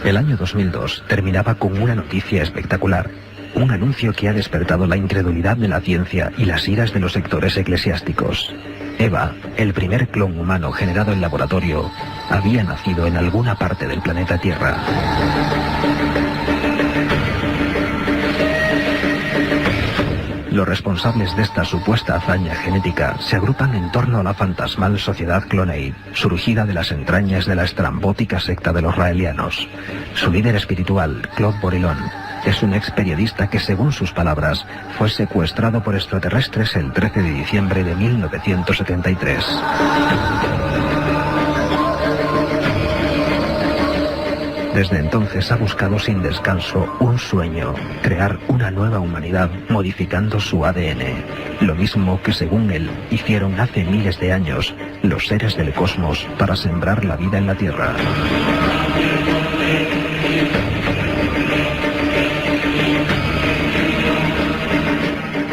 El año 2002 terminaba con una noticia espectacular. Un anuncio que ha despertado la incredulidad de la ciencia y las iras de los sectores eclesiásticos. Eva, el primer clon humano generado en laboratorio, había nacido en alguna parte del planeta Tierra. Los responsables de esta supuesta hazaña genética se agrupan en torno a la fantasmal sociedad Clonaid, surgida de las entrañas de la estrambótica secta de los raelianos. Su líder espiritual, Claude Borilón, es un ex periodista que, según sus palabras, fue secuestrado por extraterrestres el 13 de diciembre de 1973. Desde entonces ha buscado sin descanso un sueño, crear una nueva humanidad modificando su ADN. Lo mismo que, según él, hicieron hace miles de años los seres del cosmos para sembrar la vida en la Tierra.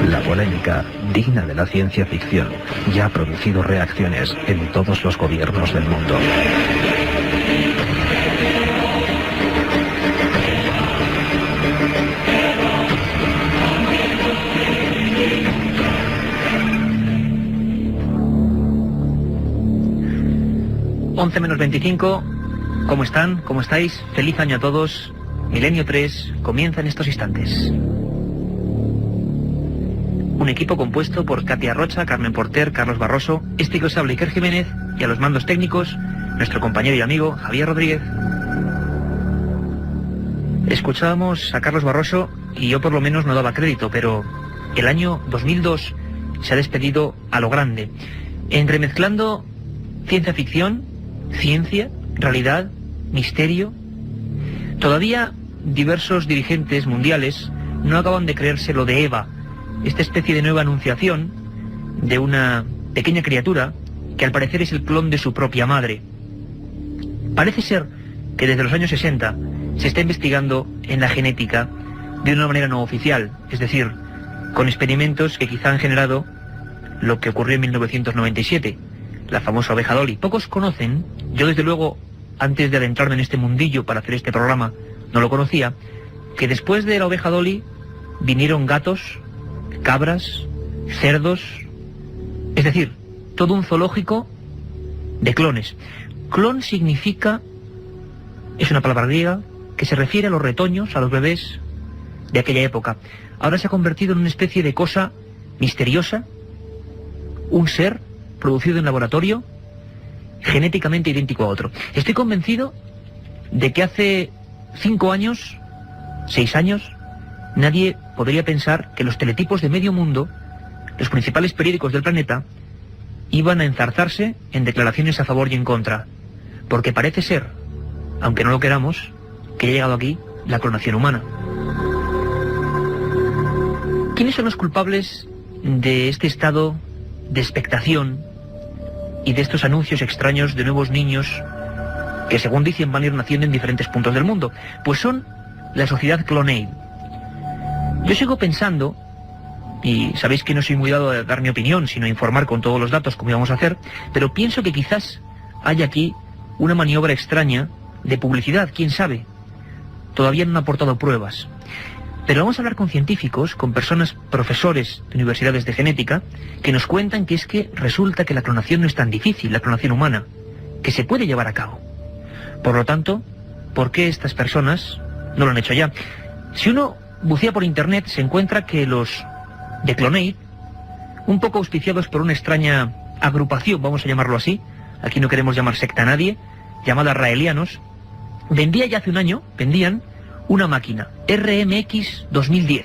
La polémica, digna de la ciencia ficción, ya ha producido reacciones en todos los gobiernos del mundo. (11:25). ¿Cómo están? ¿Cómo estáis? Feliz año a todos. Milenio 3 comienza en estos instantes. Un equipo compuesto por Katia Rocha, Carmen Porter, Carlos Barroso, este que os habla Iker Jiménez, y a los mandos técnicos, nuestro compañero y amigo Javier Rodríguez. Escuchábamos a Carlos Barroso y yo por lo menos no daba crédito, pero el año 2002 se ha despedido a lo grande, entremezclando ciencia ficción, ciencia, realidad, misterio. Todavía diversos dirigentes mundiales no acaban de creerse lo de Eva, esta especie de nueva anunciación de una pequeña criatura que al parecer es el clon de su propia madre. Parece ser que desde los años 60 se está investigando en la genética de una manera no oficial, es decir, con experimentos que quizá han generado lo que ocurrió en 1997, la famosa oveja Dolly. Pocos conocen, yo desde luego, antes de adentrarme en este mundillo para hacer este programa, no lo conocía, que después de la oveja Dolly vinieron gatos, cabras, cerdos, es decir, todo un zoológico de clones. Clon significa, es una palabra griega, que se refiere a los retoños, a los bebés de aquella época. Ahora se ha convertido en una especie de cosa misteriosa, un ser producido en laboratorio, genéticamente idéntico a otro. Estoy convencido de que hace 5 años, 6 años, nadie podría pensar que los teletipos de medio mundo, los principales periódicos del planeta, iban a enzarzarse en declaraciones a favor y en contra. Porque parece ser, aunque no lo queramos, que ha llegado aquí la clonación humana. ¿Quiénes son los culpables de este estado de expectación y de estos anuncios extraños de nuevos niños que, según dicen, van a ir naciendo en diferentes puntos del mundo? Pues son la sociedad Clonaid. Yo sigo pensando, y sabéis que no soy muy dado a dar mi opinión, sino a informar con todos los datos como íbamos a hacer, pero pienso que quizás haya aquí una maniobra extraña de publicidad, quién sabe. Todavía no han aportado pruebas. Pero vamos a hablar con científicos, con personas, profesores de universidades de genética, que nos cuentan que es que resulta que la clonación no es tan difícil, la clonación humana, que se puede llevar a cabo. Por lo tanto, ¿por qué estas personas no lo han hecho ya? Si uno bucea por internet, se encuentra que los de Clonaid, un poco auspiciados por una extraña agrupación, vamos a llamarlo así, aquí no queremos llamar secta a nadie, llamada Raelianos, vendían una máquina, RMX 2010.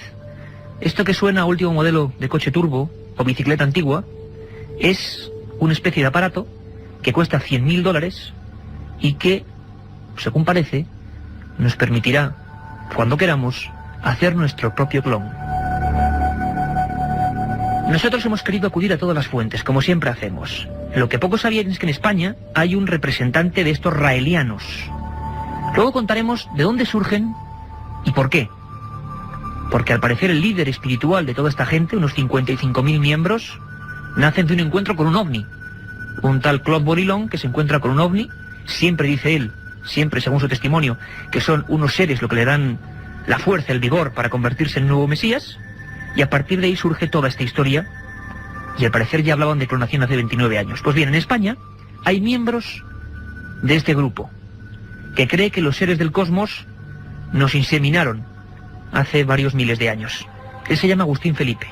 Esto que suena a último modelo de coche turbo o bicicleta antigua, es una especie de aparato que cuesta $100.000 y que, según parece, nos permitirá, cuando queramos, hacer nuestro propio clon. Nosotros hemos querido acudir a todas las fuentes, como siempre hacemos. Lo que pocos sabían es que en España hay un representante de estos raelianos. Luego contaremos de dónde surgen y por qué. Porque al parecer el líder espiritual de toda esta gente, unos 55.000 miembros, nacen de un encuentro con un ovni. Un tal Claude Borilón que se encuentra con un ovni, siempre dice él siempre según su testimonio, que son unos seres lo que le dan la fuerza, el vigor para convertirse en nuevo Mesías, y a partir de ahí surge toda esta historia, y al parecer ya hablaban de clonación hace 29 años. Pues bien, en España hay miembros de este grupo que cree que los seres del cosmos nos inseminaron hace varios miles de años. Él se llama Agustín Felipe,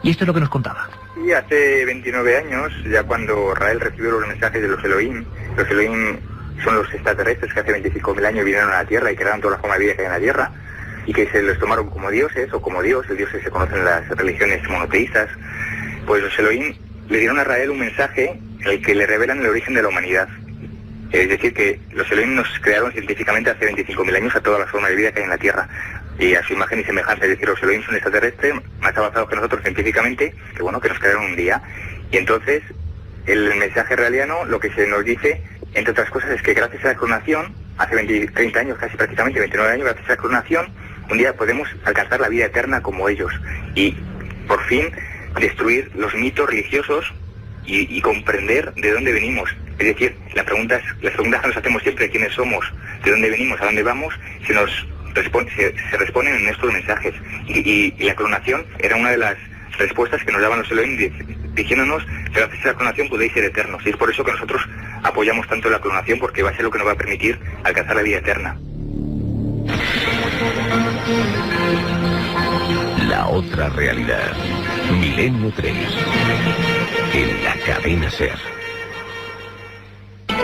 y esto es lo que nos contaba. Y hace 29 años, ya cuando Rael recibió los mensajes de los Elohim son los extraterrestres que hace 25.000 años vinieron a la Tierra y crearon toda la forma de vida que hay en la Tierra, y que se los tomaron como dioses, o como Dios, el Dios que se conoce en las religiones monoteístas. Pues los Elohim le dieron a Rael un mensaje en el que le revelan el origen de la humanidad. Es decir, que los Elohim nos crearon científicamente hace 25.000 años a toda la forma de vida que hay en la Tierra, y a su imagen y semejanza. Es decir, los Elohim son extraterrestres más avanzados que nosotros científicamente, que nos crearon un día. Y entonces, el mensaje raeliano lo que se nos dice, entre otras cosas, es que gracias a la clonación, hace 30 años, casi prácticamente 29 años, gracias a la clonación, un día podemos alcanzar la vida eterna como ellos, y por fin destruir los mitos religiosos y comprender de dónde venimos. Es decir, las preguntas que nos hacemos siempre, quiénes somos, de dónde venimos, a dónde vamos, se responden en estos mensajes. Y la clonación era una de las respuestas que nos daban los Elohim, diciéndonos que gracias a la clonación podéis ser eternos. Y es por eso que nosotros apoyamos tanto la clonación, porque va a ser lo que nos va a permitir alcanzar la vida eterna. La otra realidad. Milenio 3. En la cadena SER.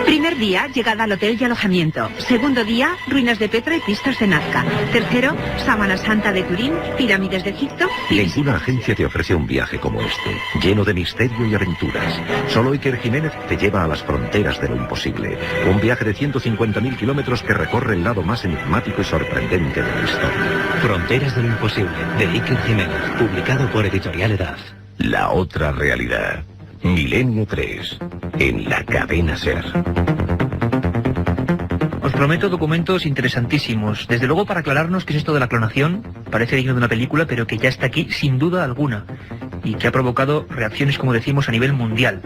Primer día, llegada al hotel y alojamiento. Segundo día, ruinas de Petra y pistas de Nazca. Tercero, Sábana Santa de Turín, pirámides de Egipto. Ninguna agencia te ofrece un viaje como este, lleno de misterio y aventuras. Solo Iker Jiménez te lleva a las fronteras de lo imposible. Un viaje de 150.000 kilómetros que recorre el lado más enigmático y sorprendente de la historia. Fronteras de lo imposible, de Iker Jiménez, publicado por Editorial Edad. La otra realidad. Milenio 3. En la cadena SER. Os prometo documentos interesantísimos. Desde luego, para aclararnos qué es esto de la clonación, parece digno de una película, pero que ya está aquí sin duda alguna, y que ha provocado reacciones, como decimos, a nivel mundial.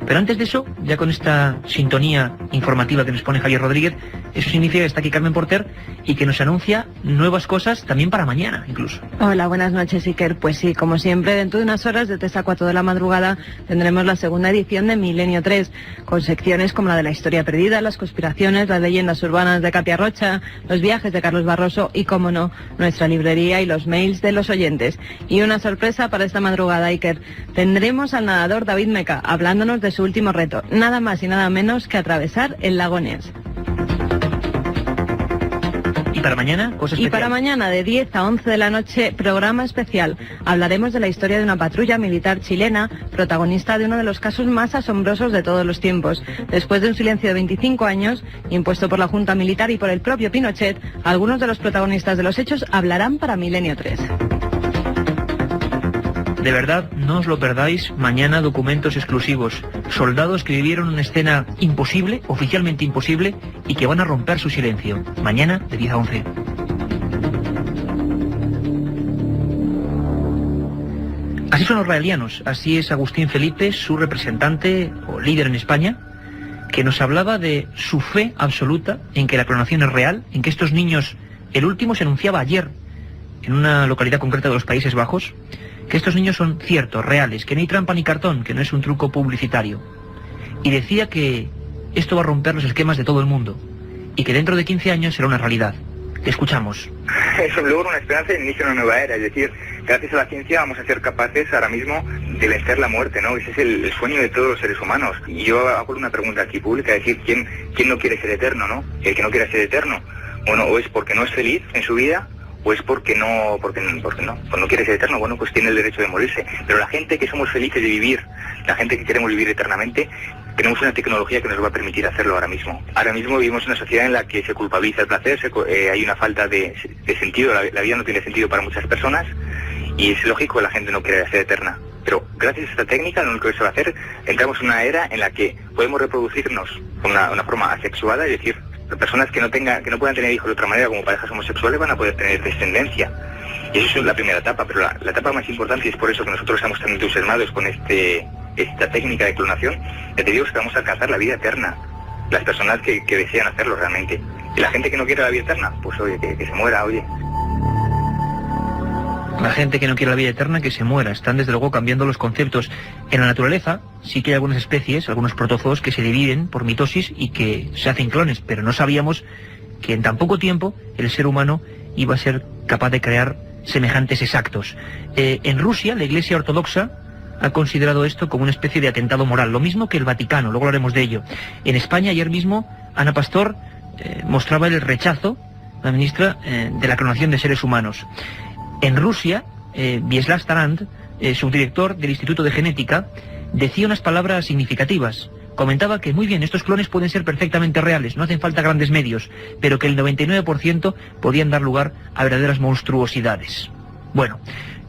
Pero antes de eso, ya con esta sintonía informativa que nos pone Javier Rodríguez, eso significa que está aquí Carmen Porter y que nos anuncia nuevas cosas también para mañana, incluso. Hola, buenas noches, Iker. Pues sí, como siempre, dentro de unas horas, de 3 a 4 de la madrugada, tendremos la segunda edición de Milenio 3, con secciones como la de la historia perdida, las conspiraciones, las leyendas urbanas de Katia Rocha, los viajes de Carlos Barroso y, como no, nuestra librería y los mails de los oyentes. Y una sorpresa para esta madrugada, Iker. Tendremos al nadador David Meca hablándonos de su último reto, nada más y nada menos que atravesar el lago Ness. ¿Y para mañana? Cosa especial. Y para mañana, de 10 a 11 de la noche, programa especial. Hablaremos de la historia de una patrulla militar chilena, protagonista de uno de los casos más asombrosos de todos los tiempos. Después de un silencio de 25 años, impuesto por la Junta Militar y por el propio Pinochet, algunos de los protagonistas de los hechos hablarán para Milenio 3. De verdad, no os lo perdáis. Mañana, documentos exclusivos. Soldados que vivieron una escena imposible, oficialmente imposible, y que van a romper su silencio. Mañana, de 10 a 11. Así son los raelianos. Así es Agustín Felipe, su representante o líder en España, que nos hablaba de su fe absoluta en que la clonación es real, en que estos niños, el último se anunciaba ayer, en una localidad concreta de los Países Bajos, que estos niños son ciertos, reales, que no hay trampa ni cartón, que no es un truco publicitario. Y decía que esto va a romper los esquemas de todo el mundo, y que dentro de 15 años será una realidad. Te escuchamos. Es un logro, una esperanza y inicio de una nueva era. Es decir, gracias a la ciencia vamos a ser capaces ahora mismo de vencer la muerte, ¿no? Ese es el sueño de todos los seres humanos. Y yo hago una pregunta aquí pública, es decir, ¿quién no quiere ser eterno, no? El que no quiera ser eterno, bueno, o es porque no es feliz en su vida, o es porque no quiere ser eterno, bueno, pues tiene el derecho de morirse. Pero la gente que somos felices de vivir, la gente que queremos vivir eternamente, tenemos una tecnología que nos va a permitir hacerlo ahora mismo. Ahora mismo vivimos en una sociedad en la que se culpabiliza el placer, hay una falta de sentido, la vida no tiene sentido para muchas personas, y es lógico que la gente no quiera ser eterna. Pero gracias a esta técnica, lo único que se va a hacer, entramos en una era en la que podemos reproducirnos con una forma asexuada, es decir, personas que no puedan tener hijos de otra manera, como parejas homosexuales, van a poder tener descendencia. Y eso es la primera etapa, pero la etapa más importante, y es por eso que nosotros estamos tan entusiasmados con esta técnica de clonación, ya te digo, que vamos a alcanzar la vida eterna. las personas que desean hacerlo realmente. Y la gente que no quiere la vida eterna, pues oye, que se muera, oye. La gente que no quiere la vida eterna, que se muera. Están desde luego cambiando los conceptos. En la naturaleza sí que hay algunas especies, algunos protozoos que se dividen por mitosis y que se hacen clones, pero no sabíamos que en tan poco tiempo el ser humano iba a ser capaz de crear semejantes exactos. En Rusia, la Iglesia Ortodoxa ha considerado esto como una especie de atentado moral, lo mismo que el Vaticano, luego hablaremos de ello. En España, ayer mismo, Ana Pastor mostraba el rechazo, la ministra, de la clonación de seres humanos. En Rusia, Vyacheslav Tarand, subdirector del Instituto de Genética, decía unas palabras significativas. Comentaba que muy bien, estos clones pueden ser perfectamente reales, no hacen falta grandes medios, pero que el 99% podían dar lugar a verdaderas monstruosidades. Bueno,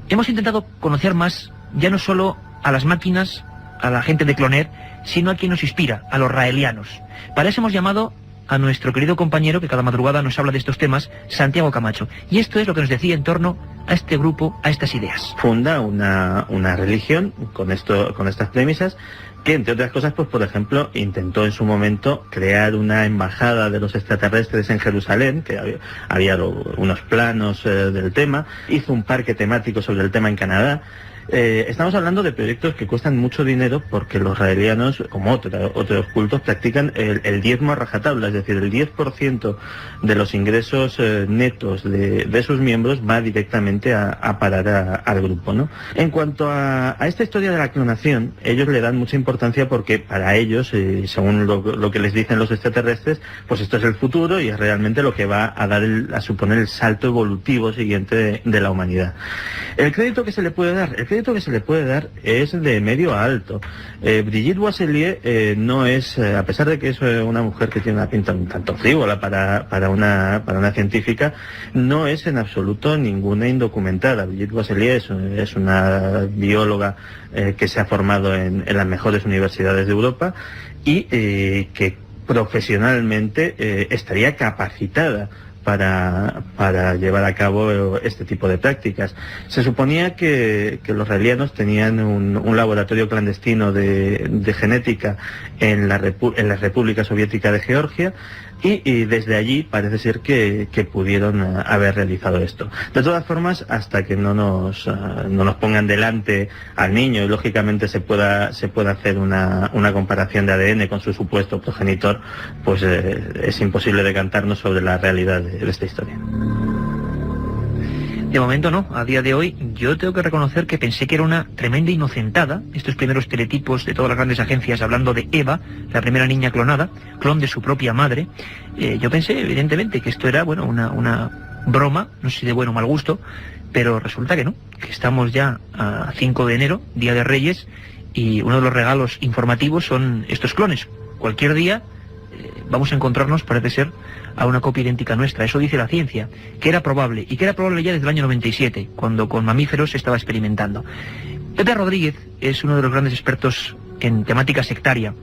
hemos intentado conocer más, ya no solo a las máquinas, a la gente de Cloner, sino a quien nos inspira, a los raelianos. Para eso hemos llamado a nuestro querido compañero, que cada madrugada nos habla de estos temas, Santiago Camacho. Y esto es lo que nos decía en torno a este grupo, a estas ideas. Funda una religión con estas premisas, que entre otras cosas, pues por ejemplo, intentó en su momento crear una embajada de los extraterrestres en Jerusalén, que había unos planos del tema, hizo un parque temático sobre el tema en Canadá. Estamos hablando de proyectos que cuestan mucho dinero porque los raelianos, como otros cultos, practican el diezmo a rajatabla, es decir, el 10% de los ingresos netos de sus miembros va directamente a parar al grupo, ¿no? En cuanto a esta historia de la clonación, ellos le dan mucha importancia porque para ellos, según lo que les dicen los extraterrestres, pues esto es el futuro y es realmente lo que va a suponer el salto evolutivo siguiente de la humanidad. El crédito que se le puede dar es de medio a alto. Brigitte Boisselier no es, a pesar de que es una mujer que tiene una pinta un tanto frívola para una científica, no es en absoluto ninguna indocumentada. Brigitte Boisselier es una bióloga que se ha formado en las mejores universidades de Europa y que profesionalmente estaría capacitada para llevar a cabo este tipo de prácticas. Se suponía que los raelianos tenían un laboratorio clandestino de genética en la República Soviética de Georgia y desde allí parece ser que pudieron haber realizado esto. De todas formas, hasta que no nos pongan delante al niño y lógicamente se pueda hacer una comparación de ADN con su supuesto progenitor, pues es imposible decantarnos sobre la realidad de esta historia. De momento no, a día de hoy yo tengo que reconocer que pensé que era una tremenda inocentada, estos primeros teletipos de todas las grandes agencias hablando de Eva, la primera niña clonada, clon de su propia madre. Yo pensé evidentemente que esto era, bueno, una broma, no sé si de buen o mal gusto, pero resulta que no, que estamos ya a 5 de enero, Día de Reyes, y uno de los regalos informativos son estos clones. Cualquier día vamos a encontrarnos, parece ser, a una copia idéntica nuestra. Eso dice la ciencia, que era probable, y que era probable ya desde el año 97, cuando con mamíferos se estaba experimentando. Pepe Rodríguez es uno de los grandes expertos en temática sectaria,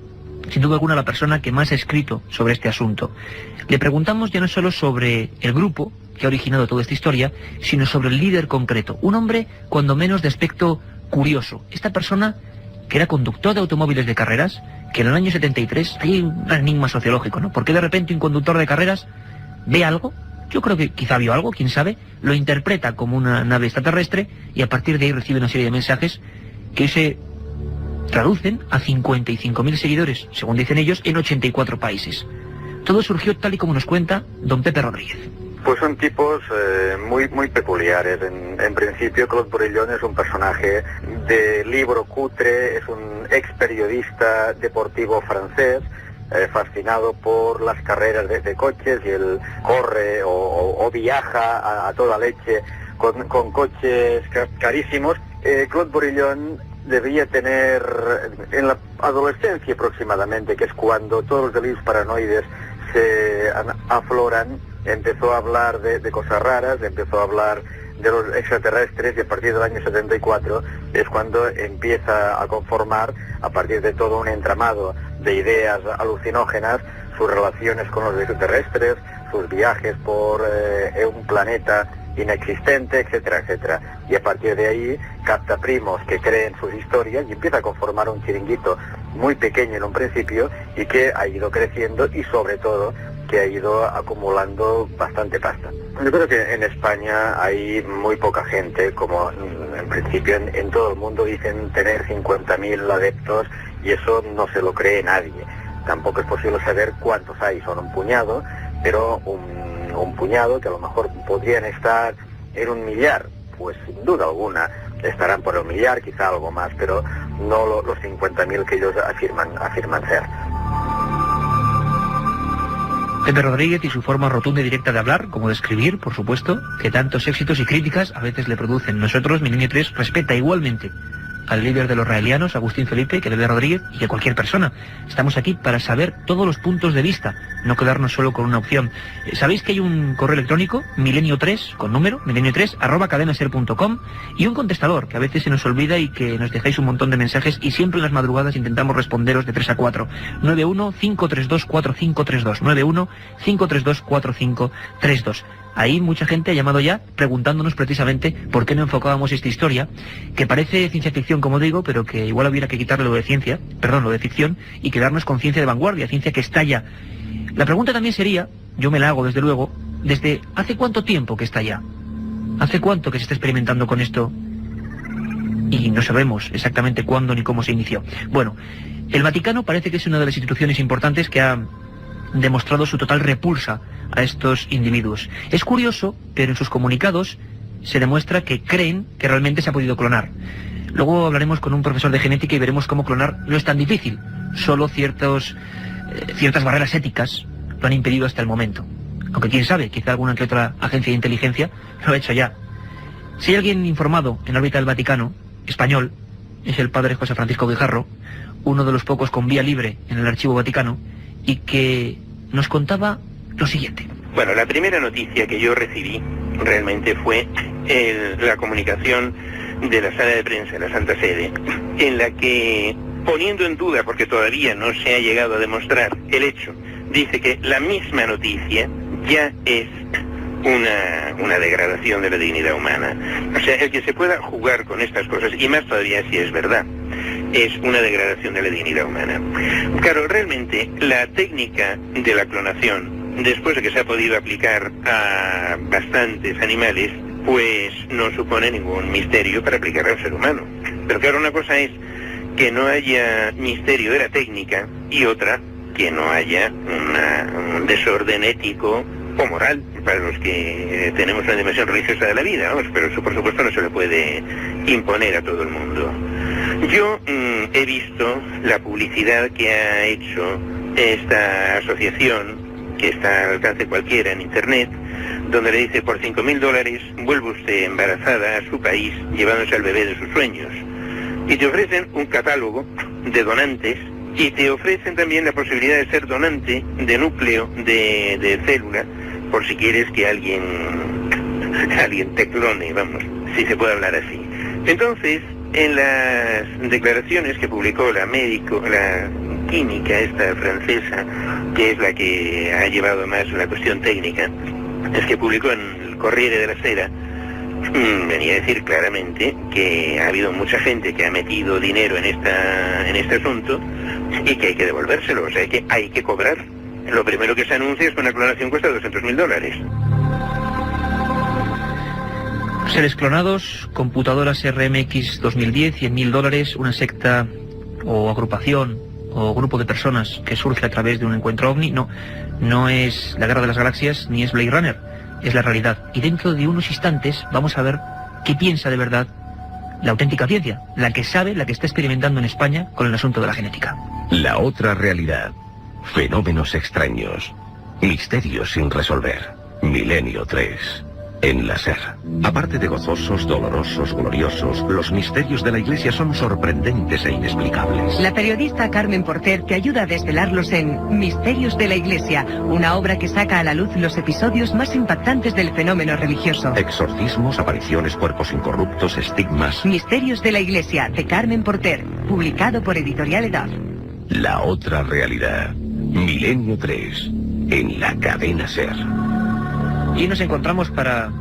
sin duda alguna la persona que más ha escrito sobre este asunto. Le preguntamos ya no solo sobre el grupo que ha originado toda esta historia, sino sobre el líder concreto, un hombre cuando menos de aspecto curioso. Esta persona que era conductor de automóviles de carreras, que en el año 73 hay un enigma sociológico, ¿no? ¿Por qué de repente un conductor de carreras ve algo? Yo creo que quizá vio algo, quién sabe, lo interpreta como una nave extraterrestre y a partir de ahí recibe una serie de mensajes que se traducen a 55.000 seguidores, según dicen ellos, en 84 países. Todo surgió tal y como nos cuenta don Pepe Rodríguez. Pues son tipos muy peculiares. En principio, Claude Bourillon es un personaje de libro cutre, es un ex periodista deportivo francés, fascinado por las carreras de coches, y él corre o viaja a toda leche con coches carísimos. Claude Bourillon debía tener en la adolescencia aproximadamente, que es cuando todos los delirios paranoides se afloran. Empezó a hablar de cosas raras, empezó a hablar de los extraterrestres, y a partir del año 74 es cuando empieza a conformar, a partir de todo un entramado de ideas alucinógenas, sus relaciones con los extraterrestres, sus viajes por un planeta inexistente, etcétera, etcétera. Y a partir de ahí capta primos que creen sus historias y empieza a conformar un chiringuito muy pequeño en un principio y que ha ido creciendo y sobre todo que ha ido acumulando bastante pasta. Yo creo que en España hay muy poca gente, como en principio en todo el mundo dicen tener 50.000 adeptos y eso no se lo cree nadie. Tampoco es posible saber cuántos hay, son un puñado, pero un puñado que a lo mejor podrían estar en 1 millar, pues sin duda alguna estarán por el millar, quizá algo más, pero no los 50.000 que ellos afirman ser. Pepe Rodríguez y su forma rotunda y directa de hablar, como de escribir, por supuesto, que tantos éxitos y críticas a veces le producen. Nosotros, Milenio 3, respeta igualmente al líder de los raelianos, Agustín Felipe, que Pepe Rodríguez y que cualquier persona. Estamos aquí para saber todos los puntos de vista, no quedarnos solo con una opción. ¿Sabéis que hay un correo electrónico, milenio3, con número, milenio3@cadenaser.com, y un contestador, que a veces se nos olvida y que nos dejáis un montón de mensajes y siempre en las madrugadas intentamos responderos de 3 a 4. 91-532-4532, 91-532-4532. Ahí mucha gente ha llamado ya preguntándonos precisamente por qué no enfocábamos esta historia, que parece ciencia ficción, como digo, pero que igual hubiera que quitarle lo de ficción, y quedarnos con ciencia de vanguardia, ciencia que está ya. La pregunta también sería, yo me la hago desde luego, ¿desde hace cuánto tiempo que está ya? ¿Hace cuánto que se está experimentando con esto? Y no sabemos exactamente cuándo ni cómo se inició. Bueno, el Vaticano parece que es una de las instituciones importantes que ha demostrado su total repulsa a estos individuos. Es curioso, pero en sus comunicados se demuestra que creen que realmente se ha podido clonar. Luego hablaremos con un profesor de genética y veremos cómo clonar no es tan difícil. Solo ciertas barreras éticas lo han impedido hasta el momento. Aunque quién sabe, quizá alguna que otra agencia de inteligencia lo ha hecho ya. Si hay alguien informado en la órbita del Vaticano, español, es el padre José Francisco Guijarro, uno de los pocos con vía libre en el Archivo Vaticano, y que nos contaba lo siguiente. Bueno, la primera noticia que yo recibí realmente fue la comunicación de la sala de prensa de la Santa Sede, en la que, poniendo en duda, porque todavía no se ha llegado a demostrar el hecho, dice que la misma noticia ya es una degradación de la dignidad humana. O sea, el que se pueda jugar con estas cosas, y más todavía si es verdad, es una degradación de la dignidad humana. Claro, realmente la técnica de la clonación, después de que se ha podido aplicar a bastantes animales, pues no supone ningún misterio para aplicarla a un ser humano. Pero claro, una cosa es que no haya misterio de la técnica y otra que no haya un desorden ético o moral para los que tenemos una dimensión religiosa de la vida, vamos, pero eso por supuesto no se le puede imponer a todo el mundo. Yo he visto la publicidad que ha hecho esta asociación, que está al alcance cualquiera en internet, donde le dice: por $5.000 vuelve usted embarazada a su país llevándose al bebé de sus sueños. Y te ofrecen un catálogo de donantes y te ofrecen también la posibilidad de ser donante de núcleo de célula, por si quieres que alguien te clone, vamos, si se puede hablar así. Entonces, en las declaraciones que publicó la química esta francesa, que es la que ha llevado más la cuestión técnica, es que publicó en el Corriere della Sera, venía a decir claramente que ha habido mucha gente que ha metido dinero en este asunto y que hay que devolvérselo, o sea que hay que cobrar. Lo primero que se anuncia es que una clonación cuesta $200.000. Seres clonados, computadoras RMX 2010, $100.000, una secta o agrupación o grupo de personas que surge a través de un encuentro ovni. No es la Guerra de las Galaxias ni es Blade Runner, es la realidad. Y dentro de unos instantes vamos a ver qué piensa de verdad la auténtica ciencia, la que sabe, la que está experimentando en España con el asunto de la genética. La otra realidad. Fenómenos extraños. Misterios sin resolver. Milenio 3. En la SER. Aparte de gozosos, dolorosos, gloriosos, los misterios de la Iglesia son sorprendentes e inexplicables. La periodista Carmen Porter te ayuda a desvelarlos en Misterios de la Iglesia, una obra que saca a la luz los episodios más impactantes del fenómeno religioso. Exorcismos, apariciones, cuerpos incorruptos, estigmas. Misterios de la Iglesia, de Carmen Porter, publicado por Editorial Edad. La otra realidad. Milenio 3. En la cadena SER. Y nos encontramos para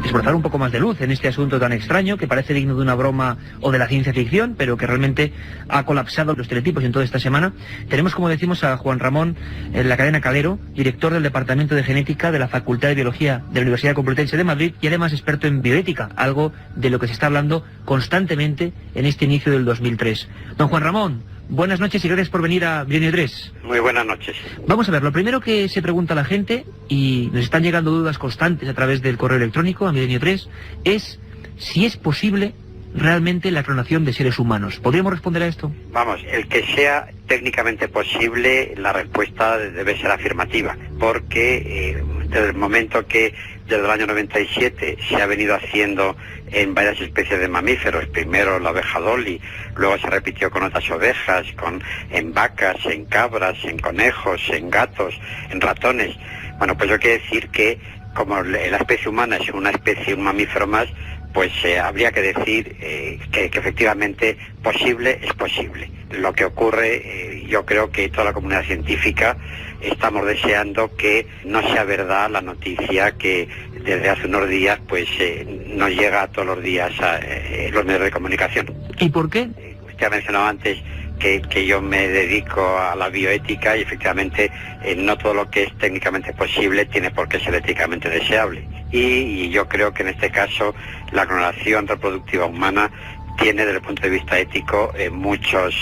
esbozar un poco más de luz en este asunto tan extraño que parece digno de una broma o de la ciencia ficción, pero que realmente ha colapsado los teletipos en toda esta semana. Tenemos, como decimos, a Juan Ramón en la cadena Calero, director del Departamento de Genética de la Facultad de Biología de la Universidad Complutense de Madrid y además experto en bioética, algo de lo que se está hablando constantemente en este inicio del 2003. Don Juan Ramón, buenas noches y gracias por venir a Milenio 3. Muy buenas noches. Vamos a ver, lo primero que se pregunta la gente, y nos están llegando dudas constantes a través del correo electrónico a Milenio 3, es si es posible realmente la clonación de seres humanos. ¿Podríamos responder a esto? Vamos, el que sea técnicamente posible, la respuesta debe ser afirmativa, porque desde el momento que desde el año 97 se ha venido haciendo en varias especies de mamíferos, primero la oveja Dolly, luego se repitió con otras ovejas, en vacas, en cabras, en conejos, en gatos, en ratones. Bueno, pues yo quiero decir que como la especie humana es una especie, un mamífero más, pues habría que decir que efectivamente posible es posible. Lo que ocurre, yo creo que toda la comunidad científica estamos deseando que no sea verdad la noticia que desde hace unos días pues nos llega todos los días a los medios de comunicación. ¿Y por qué? Usted ha mencionado antes que yo me dedico a la bioética y efectivamente no todo lo que es técnicamente posible tiene por qué ser éticamente deseable. Y yo creo que en este caso la clonación reproductiva humana tiene desde el punto de vista ético muchos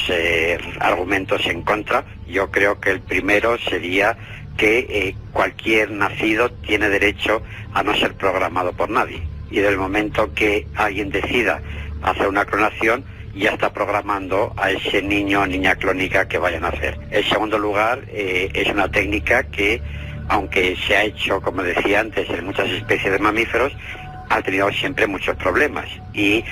argumentos en contra. Yo creo que el primero sería que cualquier nacido tiene derecho a no ser programado por nadie. Y desde el momento que alguien decida hacer una clonación, ya está programando a ese niño o niña clónica que vayan a hacer. En segundo lugar, es una técnica que, aunque se ha hecho, como decía antes, en muchas especies de mamíferos, ha tenido siempre muchos problemas. Y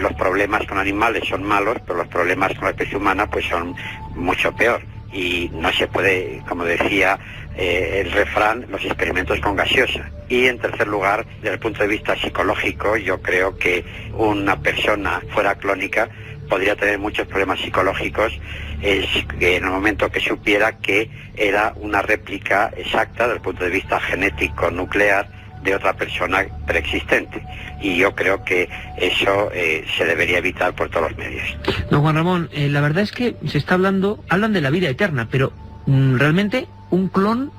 los problemas con animales son malos, pero los problemas con la especie humana pues son mucho peor. Y no se puede, como decía el refrán, los experimentos con gaseosa. Y en tercer lugar, desde el punto de vista psicológico, yo creo que una persona fuera clónica podría tener muchos problemas psicológicos en el momento que supiera que era una réplica exacta desde el punto de vista genético nuclear de otra persona preexistente. Y yo creo que eso se debería evitar por todos los medios. Don Juan Ramón, la verdad es que hablan de la vida eterna, pero realmente un clon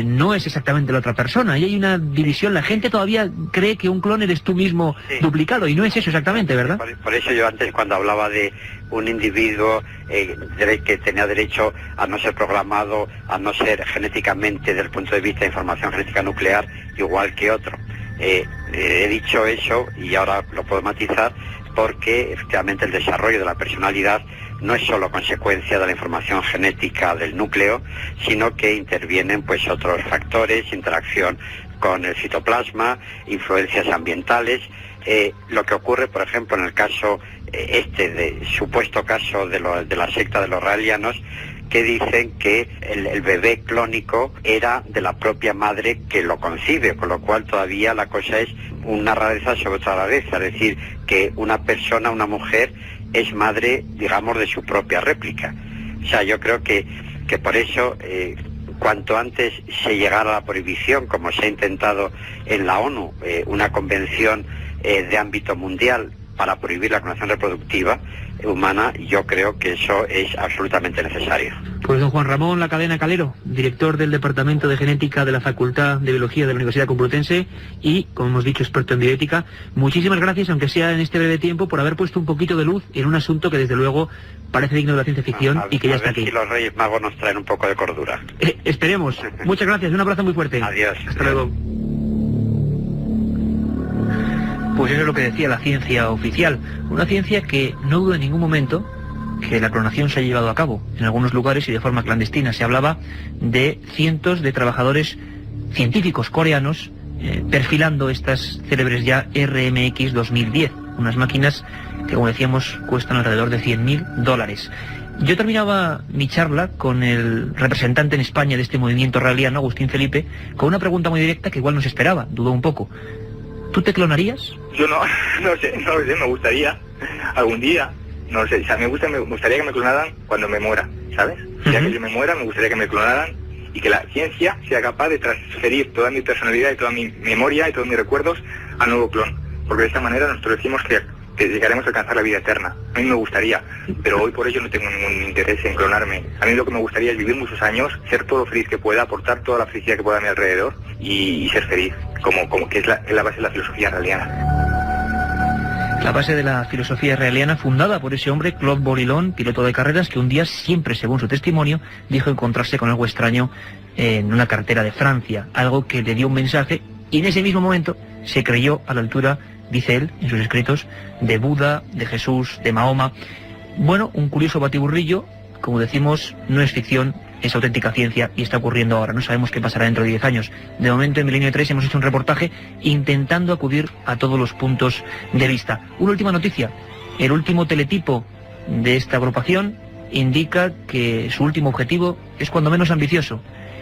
no es exactamente la otra persona. Y hay una división, la gente todavía cree que un clon eres tú mismo duplicado, y no es eso exactamente, ¿verdad? Por eso yo antes, cuando hablaba de un individuo que tenía derecho a no ser programado, a no ser genéticamente, desde el punto de vista de información genética nuclear, igual que otro. He dicho eso, y ahora lo puedo matizar, porque efectivamente el desarrollo de la personalidad no es solo consecuencia de la información genética del núcleo, sino que intervienen pues otros factores, interacción con el citoplasma, influencias ambientales. Lo que ocurre, por ejemplo, en el caso supuesto caso de la secta de los raelianos, que dicen que el bebé clónico era de la propia madre que lo concibe, con lo cual todavía la cosa es una rareza sobre otra rareza, es decir, que una persona, una mujer, es madre, digamos, de su propia réplica. O sea, yo creo que por eso, cuanto antes se llegara a la prohibición, como se ha intentado en la ONU, una convención de ámbito mundial para prohibir la clonación reproductiva humana, yo creo que eso es absolutamente necesario. Pues don Juan Ramón La Cadena Calero, director del Departamento de Genética de la Facultad de Biología de la Universidad Complutense y, como hemos dicho, experto en bioética, muchísimas gracias, aunque sea en este breve tiempo, por haber puesto un poquito de luz en un asunto que desde luego parece digno de la ciencia ficción y que ya está aquí. A ver si los Reyes Magos nos traen un poco de cordura. Esperemos. Muchas gracias, un abrazo muy fuerte. Adiós. Hasta luego. Pues eso es lo que decía la ciencia oficial, una ciencia que no duda en ningún momento que la clonación se ha llevado a cabo en algunos lugares y de forma clandestina. Se hablaba de cientos de trabajadores científicos coreanos perfilando estas célebres ya RMX 2010, unas máquinas que, como decíamos, cuestan alrededor de $100.000. Yo terminaba mi charla con el representante en España de este movimiento raeliano, Agustín Felipe, con una pregunta muy directa que igual no se esperaba, dudó un poco. ¿Tú te clonarías? Yo no sé, me gustaría algún día, no sé, o sea, me gustaría que me clonaran cuando me muera, ¿sabes? Ya que yo me muera, me gustaría que me clonaran y que la ciencia sea capaz de transferir toda mi personalidad y toda mi memoria y todos mis recuerdos al nuevo clon, porque de esta manera nosotros decimos que llegaremos a alcanzar la vida eterna. A mí me gustaría, pero hoy por ello no tengo ningún interés en clonarme. A mí lo que me gustaría es vivir muchos años, ser todo lo feliz que pueda, aportar toda la felicidad que pueda a mi alrededor y ser feliz, como que es la base de la filosofía raeliana. La base de la filosofía raeliana fundada por ese hombre, Claude Bourillon, piloto de carreras, que un día, siempre según su testimonio, dijo encontrarse con algo extraño en una carretera de Francia, algo que le dio un mensaje, y en ese mismo momento se creyó a la altura, dice él en sus escritos, de Buda, de Jesús, de Mahoma. Bueno, un curioso batiburrillo, como decimos, no es ficción, es auténtica ciencia y está ocurriendo ahora. No sabemos qué pasará dentro de 10 años. De momento en Milenio 3 hemos hecho un reportaje intentando acudir a todos los puntos de vista. Una última noticia. El último teletipo de esta agrupación indica que su último objetivo es cuando menos ambicioso.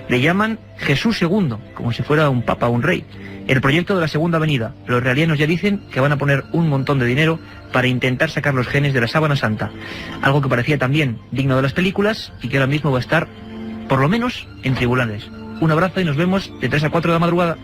Le llaman Jesús II, como si fuera un papa o un rey. El proyecto de la Segunda Avenida. Los raelianos ya dicen que van a poner un montón de dinero para intentar sacar los genes de la Sábana Santa. Algo que parecía también digno de las películas y que ahora mismo va a estar, por lo menos, en tribunales. Un abrazo y nos vemos de 3 a 4 de la madrugada.